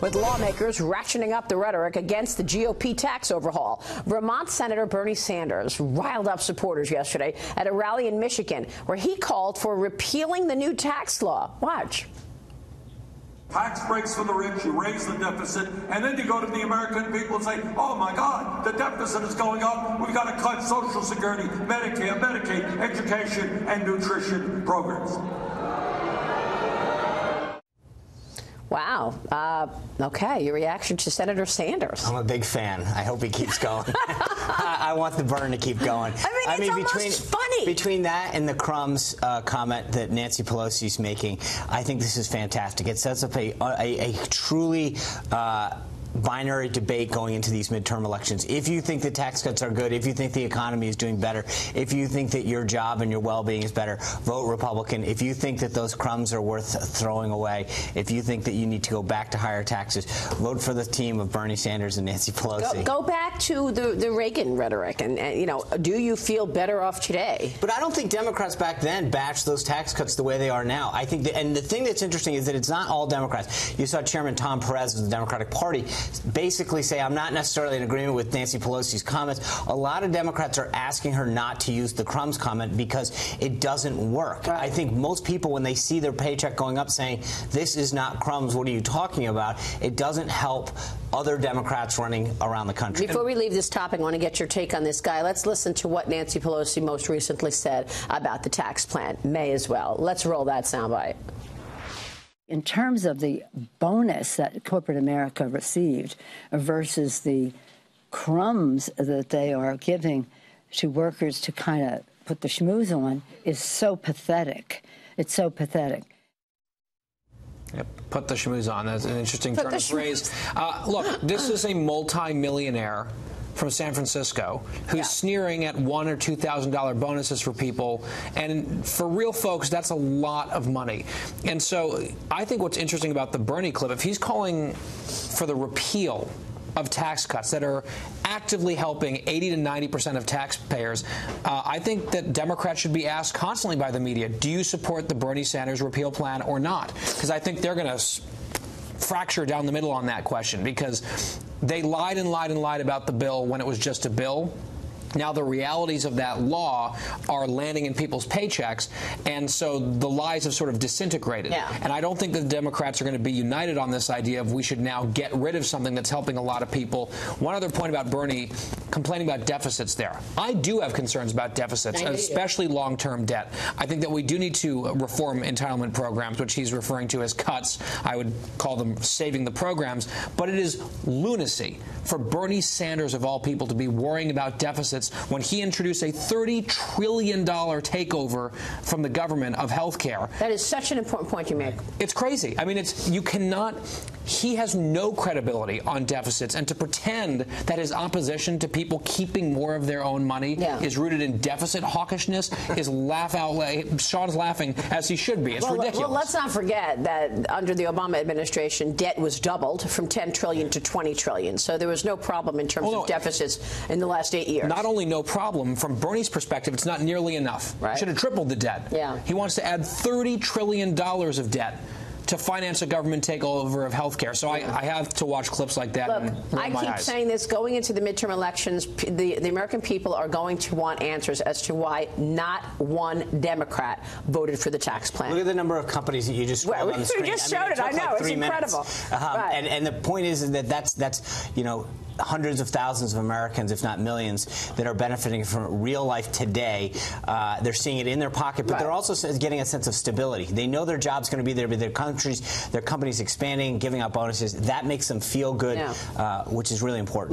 with lawmakers ratcheting up the rhetoric against the GOP tax overhaul. Vermont Senator Bernie Sanders riled up supporters yesterday at a rally in Michigan where he called for repealing the new tax law. Watch. Tax breaks for the rich, you raise the deficit, and then you go to the American people and say, oh my God, the deficit is going up. We've got to cut Social Security, Medicare, Medicaid, education, and nutrition programs. Wow. Okay, your reaction to Senator Sanders? I'm a big fan. I hope he keeps going. I want the burn to keep going. I mean, it's almost funny. Between that and the crumbs comment that Nancy Pelosi's making, I think this is fantastic. It sets up a truly binary debate going into these midterm elections. If you think the tax cuts are good, if you think the economy is doing better, if you think that your job and your well-being is better, vote Republican. If you think that those crumbs are worth throwing away, if you think that you need to go back to higher taxes, vote for the team of Bernie Sanders and Nancy Pelosi. Go back to the Reagan rhetoric, and you know, do you feel better off today? But I don't think Democrats back then bashed those tax cuts the way they are now. I think and the thing that's interesting is that it's not all Democrats. You saw Chairman Tom Perez of the Democratic Party basically say, I'm not necessarily in agreement with Nancy Pelosi's comments. A lot of Democrats are asking her not to use the crumbs comment because it doesn't work. Right. I think most people, when they see their paycheck going up, saying, this is not crumbs, what are you talking about? It doesn't help other Democrats running around the country. Before we leave this topic, I want to get your take on this guy. Let's listen to what Nancy Pelosi most recently said about the tax plan. May as well. Let's roll that soundbite. In terms of the bonus that corporate America received versus the crumbs that they are giving to workers to kind of put the schmooze on is so pathetic. It's so pathetic. Yep, put the schmooze on. That's an interesting turn of phrase. Look, this is a multi-millionaire from San Francisco who's sneering at $1,000 or $2,000 bonuses for people, and for real folks, that's a lot of money. And so I think what's interesting about the Bernie clip, if he's calling for the repeal of tax cuts that are actively helping 80 to 90% of taxpayers, I think that Democrats should be asked constantly by the media, do you support the Bernie Sanders repeal plan or not? Because I think they're going to fracture down the middle on that question, because they lied and lied and lied about the bill when it was just a bill. Now the realities of that law are landing in people's paychecks, and so the lies have sort of disintegrated. Yeah. And I don't think that the Democrats are going to be united on this idea of we should now get rid of something that's helping a lot of people. One other point about Bernie complaining about deficits there. I do have concerns about deficits, especially long-term debt. I think that we do need to reform entitlement programs, which he's referring to as cuts. I would call them saving the programs. But it is lunacy for Bernie Sanders, of all people, to be worrying about deficits when he introduced a $30 trillion takeover from the government of health care. That is such an important point you make. It's crazy. I mean, you cannot. He has no credibility on deficits, and to pretend that his opposition to people keeping more of their own money is rooted in deficit hawkishness is laugh out loud. Sean's laughing, as he should be. It's ridiculous. Well, let's not forget that under the Obama administration, debt was doubled from $10 trillion to $20 trillion. So there was no problem in terms of deficits in the last 8 years. Not only no problem, from Bernie's perspective, it's not nearly enough. Right. Should have tripled the debt. Yeah. He wants to add $30 trillion of debt to finance a government takeover of health care. So I have to watch clips like that. Look, and roll I my keep eyes. saying this, going into the midterm elections, the American people are going to want answers as to why not one Democrat voted for the tax plan. Look at the number of companies that you just scrolled on the screen. You just showed it. I know. It's incredible. Right. And the point is that that's you know, hundreds of thousands of Americans, if not millions, that are benefiting from real life today. They're seeing it in their pocket, but they're also getting a sense of stability. They know their job's going to be there, but their companies expanding, giving out bonuses. That makes them feel good, which is really important.